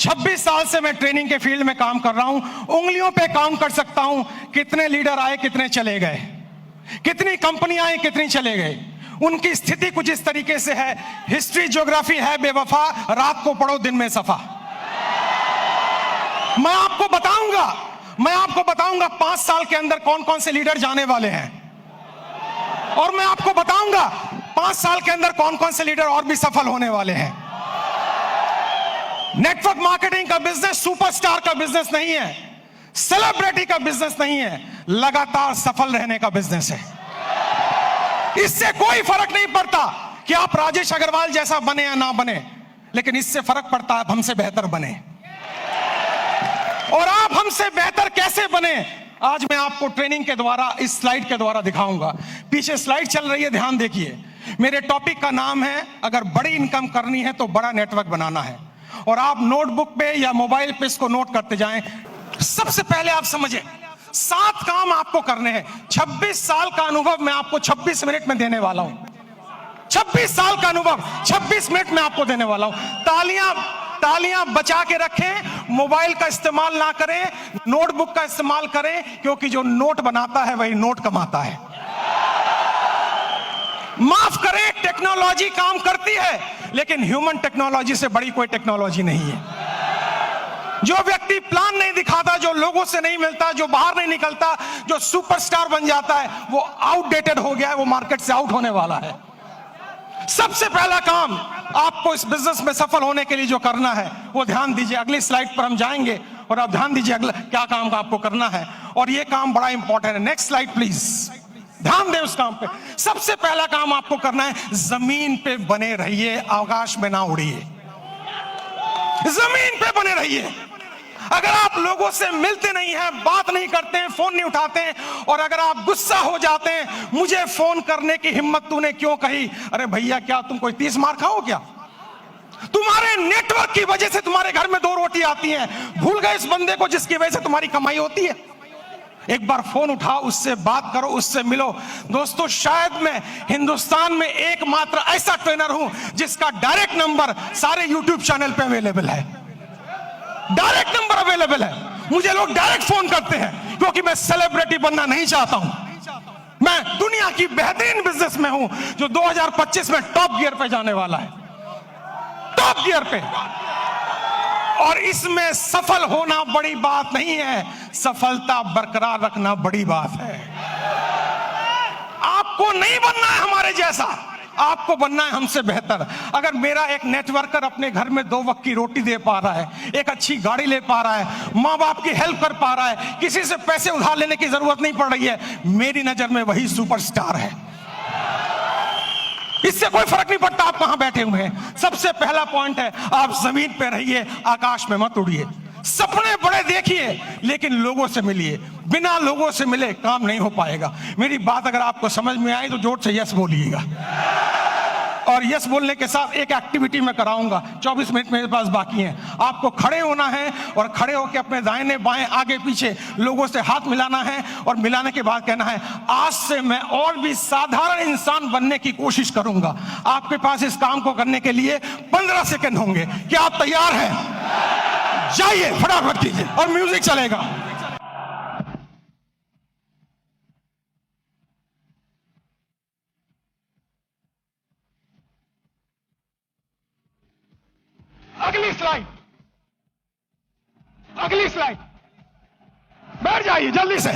26 साल से मैं ट्रेनिंग के फील्ड में काम कर रहा हूं। उंगलियों पे काम कर सकता हूं कितने लीडर आए, कितने चले गए, कितनी कंपनियां आई, कितनी चले गए। उनकी स्थिति कुछ इस तरीके से है। हिस्ट्री ज्योग्राफी है बेवफा, रात को पढ़ो दिन में सफा। मैं आपको बताऊंगा 5 साल के अंदर कौन कौन से लीडर जाने वाले हैं, और मैं आपको बताऊंगा 5 साल के अंदर कौन कौन से लीडर और भी सफल होने वाले हैं। नेटवर्क मार्केटिंग का बिजनेस सुपरस्टार का बिजनेस नहीं है, सेलिब्रिटी का बिजनेस नहीं है, लगातार सफल रहने का बिजनेस है। इससे कोई फर्क नहीं पड़ता कि आप राजेश अग्रवाल जैसा बने या ना बने, लेकिन इससे फर्क पड़ता है आप हमसे बेहतर बने। और आप हमसे बेहतर कैसे बने, आज मैं आपको ट्रेनिंग के द्वारा, इस स्लाइड के द्वारा दिखाऊंगा। पीछे स्लाइड चल रही है, ध्यान देखिए। मेरे टॉपिक का नाम है, अगर बड़ी इनकम करनी है तो बड़ा नेटवर्क बनाना है। और आप नोटबुक पे या मोबाइल पे इसको नोट करते जाएं। सबसे पहले आप समझें, 7 काम आपको करने हैं। 26 साल का अनुभव मैं आपको 26 मिनट में देने वाला हूं। 26 साल का अनुभव 26 मिनट में आपको देने वाला हूं। तालियां बचा के रखें, मोबाइल का इस्तेमाल ना करें, नोटबुक का इस्तेमाल करें, क्योंकि जो नोट बनाता है वही नोट कमाता है। माफ करें, टेक्नोलॉजी काम करती है, लेकिन ह्यूमन टेक्नोलॉजी से बड़ी कोई टेक्नोलॉजी नहीं है। जो व्यक्ति प्लान नहीं दिखाता, जो लोगों से नहीं मिलता, जो बाहर नहीं निकलता, जो सुपरस्टार बन जाता है, वो आउटडेटेड हो गया है, वो मार्केट से आउट होने वाला है। सबसे पहला काम आपको इस बिजनेस में सफल होने के लिए जो करना है वो ध्यान दीजिए। अगली स्लाइड पर हम जाएंगे और आप ध्यान दीजिए अगला क्या काम का आपको करना है, और ये काम बड़ा इंपॉर्टेंट है। नेक्स्ट स्लाइड प्लीज, ध्यान दें उस काम पे। सबसे पहला काम आपको करना है, जमीन पे बने रहिए, आकाश में ना उड़िए। जमीन पे बने रहिए। अगर आप लोगों से मिलते नहीं हैं, बात नहीं करते हैं, फोन नहीं उठाते हैं, और अगर आप गुस्सा हो जाते हैं, मुझे फोन करने की हिम्मत तूने क्यों कही, अरे भैया क्या तुम कोई 30 मार खाओ क्या? तुम्हारे नेटवर्क की वजह से तुम्हारे घर में 2 रोटी आती हैं। भूल गए इस बंदे को जिसकी वजह से तुम्हारी कमाई होती है? एक बार फोन उठाओ, उससे बात करो, उससे मिलो। दोस्तों, शायद मैं हिंदुस्तान में एकमात्र ऐसा ट्रेनर हूं जिसका डायरेक्ट नंबर सारे यूट्यूब चैनल पे अवेलेबल है। डायरेक्ट नंबर अवेलेबल है। मुझे लोग डायरेक्ट फोन करते हैं, क्योंकि मैं सेलिब्रिटी बनना नहीं चाहता हूं। मैं दुनिया की बेहतरीन बिजनेस में हूं, जो 2025 में टॉप गियर पे जाने वाला है, टॉप गियर पे। और इसमें सफल होना बड़ी बात नहीं है, सफलता बरकरार रखना बड़ी बात है। आपको नहीं बनना है हमारे जैसा, आपको बनना है हमसे बेहतर। अगर मेरा एक नेटवर्कर अपने घर में 2 वक्त की रोटी दे पा रहा है, एक अच्छी गाड़ी ले पा रहा है, माँ बाप की हेल्प कर पा रहा है, किसी से पैसे उधार लेने की जरूरत नहीं पड़ रही है, मेरी नजर में वही सुपरस्टार है। इससे कोई फर्क नहीं पड़ता आप कहां बैठे हुए हैं। सबसे पहला पॉइंट है, आप जमीन पे रहिए, आकाश में मत उड़िए। सपने बड़े देखिए, लेकिन लोगों से मिलिए। बिना लोगों से मिले काम नहीं हो पाएगा। मेरी बात अगर आपको समझ में आई तो जोर से यस बोलिएगा। और यस बोलने के साथ एक एक्टिविटी मैं कराऊंगा। 24 मिनट मेरे पास बाकी हैं। आपको खड़े होना है और खड़े होकर अपने दाहिने बाएं आगे पीछे लोगों से हाथ मिलाना है, और मिलाने के बाद कहना है, आज से मैं और भी साधारण इंसान बनने की कोशिश करूंगा। आपके पास इस काम को करने के लिए 15 सेकंड होंगे। क्या आप तैयार हैं? जाइए, फटाफट कीजिए, और म्यूजिक चलेगा। अगली स्लाइड, बैठ जाइए जल्दी से।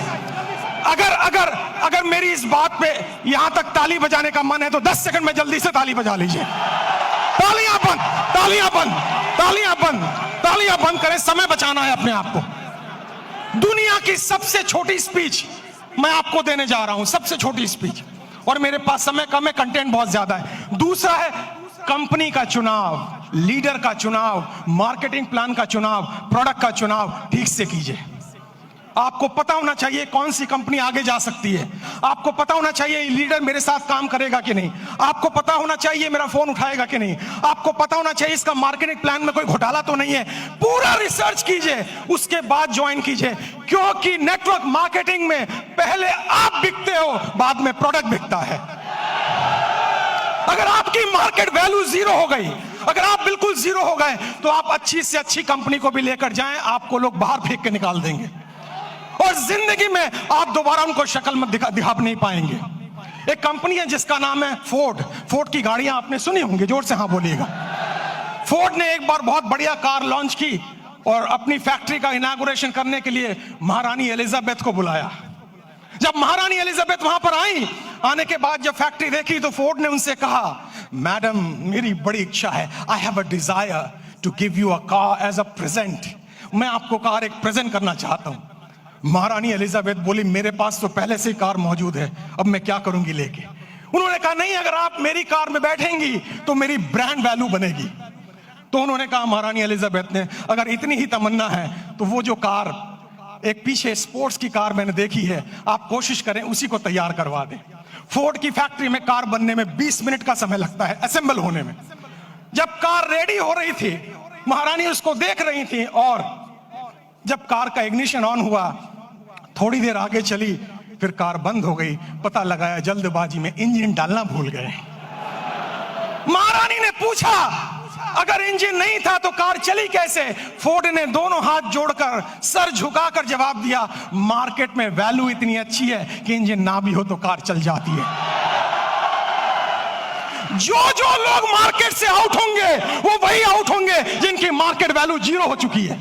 अगर मेरी इस बात पे यहां तक ताली बजाने का मन है तो 10 सेकंड में जल्दी से ताली बजा लीजिए। तालियां बंद, तालियां बंद, तालियां बंद, तालियां बंद करें, समय बचाना है अपने आप को। दुनिया की सबसे छोटी स्पीच मैं आपको देने जा रहा हूं, सबसे छोटी स्पीच, और मेरे पास समय कम है, कंटेंट बहुत ज्यादा है। दूसरा है कंपनी का चुनाव, लीडर का चुनाव, मार्केटिंग प्लान का चुनाव, प्रोडक्ट का चुनाव ठीक से कीजिए। आपको पता होना चाहिए कौन सी कंपनी आगे जा सकती है। आपको पता होना चाहिए लीडर मेरे साथ काम करेगा कि नहीं। आपको पता होना चाहिए मेरा फोन उठाएगा कि नहीं। आपको पता होना चाहिए इसका मार्केटिंग प्लान में कोई घोटाला तो नहीं है। पूरा रिसर्च कीजिए, उसके बाद ज्वाइन कीजिए, क्योंकि नेटवर्क मार्केटिंग में पहले आप बिकते हो, बाद में प्रोडक्ट बिकता है। अगर आपकी मार्केट वैल्यू 0 हो गई, अगर आप बिल्कुल जीरो हो गए तो आप अच्छी से अच्छी कंपनी को भी लेकर जाएं, आपको लोग बाहर फेंक के निकाल देंगे और जिंदगी में आप दोबारा उनको शक्ल में दिखा नहीं पाएंगे। एक कंपनी है जिसका नाम है फोर्ड। फोर्ड की गाड़ियां आपने सुनी होंगी, जोर से हाँ बोलिएगा। फोर्ड ने एक बार बहुत बढ़िया कार लॉन्च की और अपनी फैक्ट्री का इनॉग्रेशन करने के लिए महारानी एलिजाबेथ को बुलाया। जब महारानी एलिजाबेथ वहां पर आई, आने के बाद जब फैक्ट्री देखी तो फोर्ड ने उनसे कहा, मैडम मेरी बड़ी इच्छा है, I have a desire to give you a car as a present. मैं आपको कार एक प्रेजेंट करना चाहता हूं। महारानी एलिजाबेथ बोली, मेरे पास तो पहले से ही कार मौजूद है, अब मैं क्या करूंगी लेके। उन्होंने कहा, नहीं, अगर आप मेरी कार में बैठेंगी तो मेरी ब्रांड वैल्यू बनेगी। तो उन्होंने कहा, महारानी एलिजाबेथ ने, अगर इतनी ही तमन्ना है तो वो जो कार एक पीछे स्पोर्ट्स की कार मैंने देखी है, आप कोशिश करें उसी को तैयार करवा दें। फोर्ड की फैक्ट्री में कार बनने में 20 मिनट का समय लगता है, असेंबल होने में। जब कार रेडी हो रही थी, महारानी उसको देख रही थी और जब कार का इग्निशन ऑन हुआ, थोड़ी देर आगे चली, फिर कार बंद हो गई। पता लगाया जल्दबाजी में इंजन डालना भूल गए। महारानी ने पूछा, अगर इंजन नहीं था तो कार चली कैसे? फोर्ड ने दोनों हाथ जोड़कर सर झुकाकर जवाब दिया, मार्केट में वैल्यू इतनी अच्छी है कि इंजन ना भी हो तो कार चल जाती है। जो लोग मार्केट से आउट होंगे वो वही आउट होंगे जिनकी मार्केट वैल्यू जीरो हो चुकी है,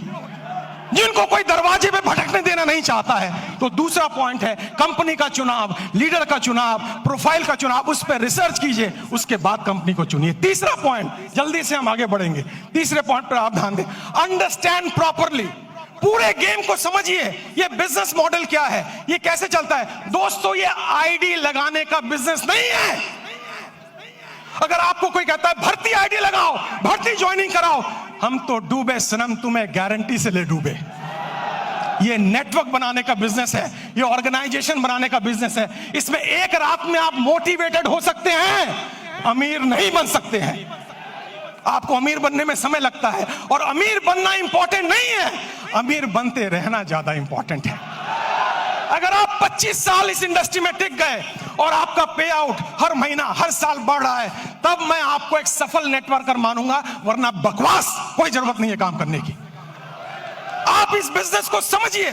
जिनको कोई दरवाजे पे भटकने देना नहीं चाहता है। तो दूसरा पॉइंट है कंपनी का चुनाव, लीडर का चुनाव, प्रोफाइल का चुनाव, उस पर रिसर्च कीजिए, उसके बाद कंपनी को चुनिए। तीसरा पॉइंट, जल्दी से हम आगे बढ़ेंगे, तीसरे पॉइंट पर आप ध्यान दें, अंडरस्टैंड प्रॉपरली। पूरे गेम को समझिए, ये बिजनेस मॉडल क्या है, ये कैसे चलता है। दोस्तों, ये आईडी लगाने का बिजनेस नहीं है। अगर आपको कोई कहता है भर्ती आईडी लगाओ, भर्ती ज्वाइनिंग कराओ, हम तो डूबे सनम, तुम्हें गारंटी से ले डूबे। ये नेटवर्क बनाने का बिजनेस है, ये ऑर्गेनाइजेशन बनाने का बिजनेस है। इसमें एक रात में आप मोटिवेटेड हो सकते हैं, अमीर नहीं बन सकते हैं। आपको अमीर बनने में समय लगता है और अमीर बनना इंपॉर्टेंट नहीं है, अमीर बनते रहना ज्यादा इंपॉर्टेंट है। अगर आप 25 साल इस इंडस्ट्री में टिक गए और आपका पे आउट हर महीना हर साल बढ़ रहा है, तब मैं आपको एक सफल नेटवर्कर मानूंगा, वरना बकवास कोई जरूरत नहीं है काम करने की। आप इस बिजनेस को समझिए,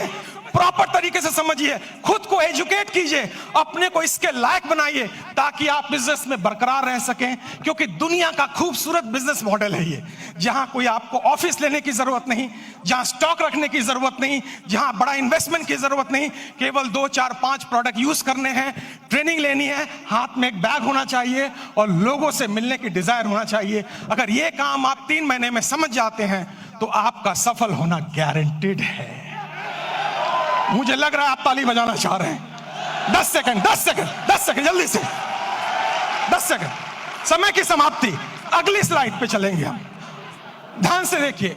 प्रॉपर तरीके से समझिए, खुद को एजुकेट कीजिए, अपने को इसके लायक बनाइए ताकि आप बिजनेस में बरकरार रह सकें। क्योंकि दुनिया का खूबसूरत बिजनेस मॉडल है ये, जहां कोई आपको ऑफिस लेने की जरूरत नहीं, जहां स्टॉक रखने की जरूरत नहीं, जहां बड़ा इन्वेस्टमेंट की जरूरत नहीं, केवल 2, 4, 5 प्रोडक्ट यूज करने हैं, ट्रेनिंग लेनी है, हाथ में एक बैग होना चाहिए और लोगों से मिलने की डिजायर होना चाहिए। अगर ये काम आप 3 महीने में समझ जाते हैं तो आपका सफल होना गारंटेड है। मुझे लग रहा है आप ताली बजाना चाह रहे हैं। 10 सेकंड जल्दी से, 10 सेकंड, समय की समाप्ति। अगली स्लाइड पे चलेंगे हम। ध्यान से देखिए,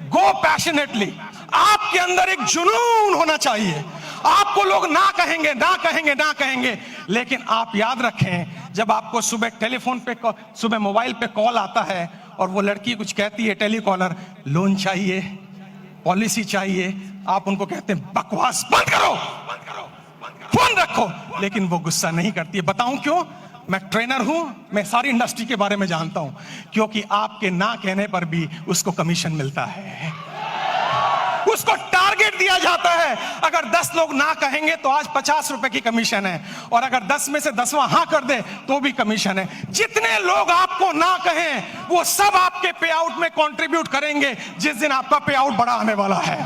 गो पैशनेटली। आपके अंदर एक जुनून होना चाहिए। आपको लोग ना कहेंगे, लेकिन आप याद रखें, जब आपको सुबह टेलीफोन पे, सुबह मोबाइल पे कॉल आता है और वो लड़की कुछ कहती है, टेलीकॉलर, लोन चाहिए, पॉलिसी चाहिए, आप उनको कहते हैं बकवास बंद करो, फोन रखो, लेकिन वो गुस्सा नहीं करती है। बताऊं क्यों? मैं ट्रेनर हूं, मैं सारी इंडस्ट्री के बारे में जानता हूं। क्योंकि आपके ना कहने पर भी उसको कमीशन मिलता है, उसको टारगेट दिया जाता है। अगर 10 लोग ना कहेंगे तो आज 50 रुपए की कमीशन है, और अगर 10 में से 10वां हाँ कर दे तो भी कमीशन है। जितने लोग आपको ना कहें वो सब आपके पे आउट में कंट्रीब्यूट करेंगे जिस दिन आपका पे आउट बड़ा आने वाला है।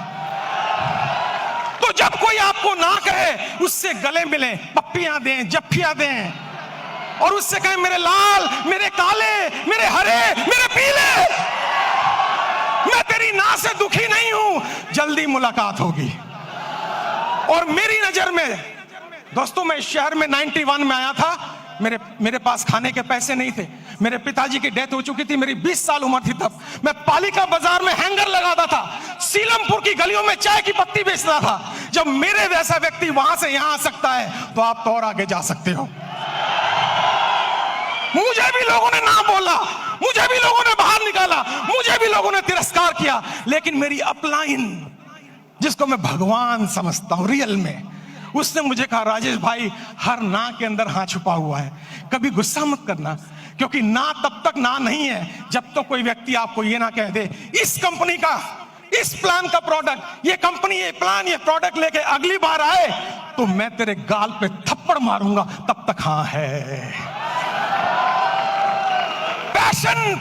तो जब कोई आपको ना कहे, उससे गले मिलें, पप्पियां दें, जफ्फियां दें, और उससे कहें मेरे लाल, मेरे काले, मेरे हरे, मेरे पीले, मैं तेरी ना से दुखी नहीं हूं, जल्दी मुलाकात होगी। और मेरी नजर में दोस्तों, मैं इस शहर में 91 में आया था, मेरे पास खाने के पैसे नहीं थे, मेरे पिताजी की डेथ हो चुकी थी, मेरी 20 साल उम्र थी तब। मैं पालिका बाजार में हैंगर लगाता था, सीलमपुर की गलियों में चाय की पत्ती बेचता था। जब मेरे जैसा व्यक्ति वहां से यहां आ सकता है तो आप तो और आगे जा सकते हो। मुझे भी लोगों ने ना बोला, मुझे भी लोगों ने बाहर निकाला, मुझे भी लोगों ने तिरस्कार किया, लेकिन मेरी अपलाइन, जिसको मैं भगवान समझता हूं रियल में, उसने मुझे कहा, राजेश भाई, हर ना के अंदर हाँ छुपा हुआ है, कभी गुस्सा मत करना, क्योंकि ना तब तक ना नहीं है जब तक कोई व्यक्ति आपको ये ना कह दे इस कंपनी का, इस प्लान का प्रोडक्ट, ये कंपनी, ये प्लान, ये प्रोडक्ट लेके अगली बार आए तो मैं तेरे गाल पे थप्पड़ मारूंगा, तब तक हाँ है।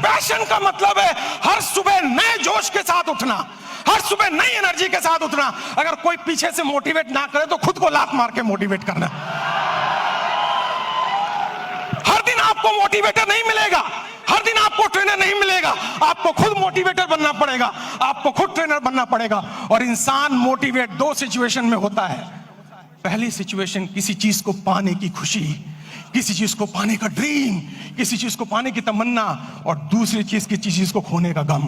पैशन का मतलब है हर सुबह नए जोश के साथ उठना, हर सुबह नई एनर्जी के साथ उठना। अगर कोई पीछे से मोटिवेट ना करे तो खुद को लात मार के मोटिवेट करना। हर दिन आपको मोटिवेटर नहीं मिलेगा, हर दिन आपको ट्रेनर नहीं मिलेगा, आपको खुद मोटिवेटर बनना पड़ेगा, आपको खुद ट्रेनर बनना पड़ेगा। और इंसान मोटिवेट दो सिचुएशन में होता है। पहली सिचुएशन किसी चीज को पाने की खुशी, किसी चीज को पाने का ड्रीम, किसी चीज को पाने की तमन्ना, और दूसरी चीज किसी चीज को खोने का गम,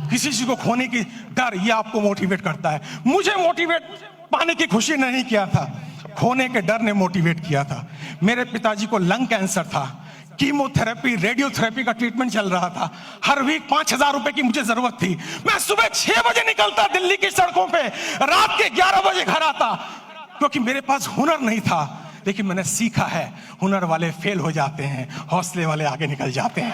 किसी चीज को खोने की डर, ये आपको मोटिवेट करता है। मुझे मोटिवेट पाने की खुशी नहीं किया था, खोने के डर ने मोटिवेट किया था। मेरे पिताजी को लंग कैंसर था, कीमोथेरेपी, रेडियोथेरेपी का ट्रीटमेंट चल रहा था। हर वीक 5,000 रुपए की मुझे जरूरत थी। मैं सुबह 6 बजे निकलता दिल्ली की सड़कों पे, रात के 11 बजे घर आता, क्योंकि मेरे पास हुनर नहीं था। लेकिन मैंने सीखा है, हुनर वाले फेल हो जाते हैं, हौसले वाले आगे निकल जाते हैं।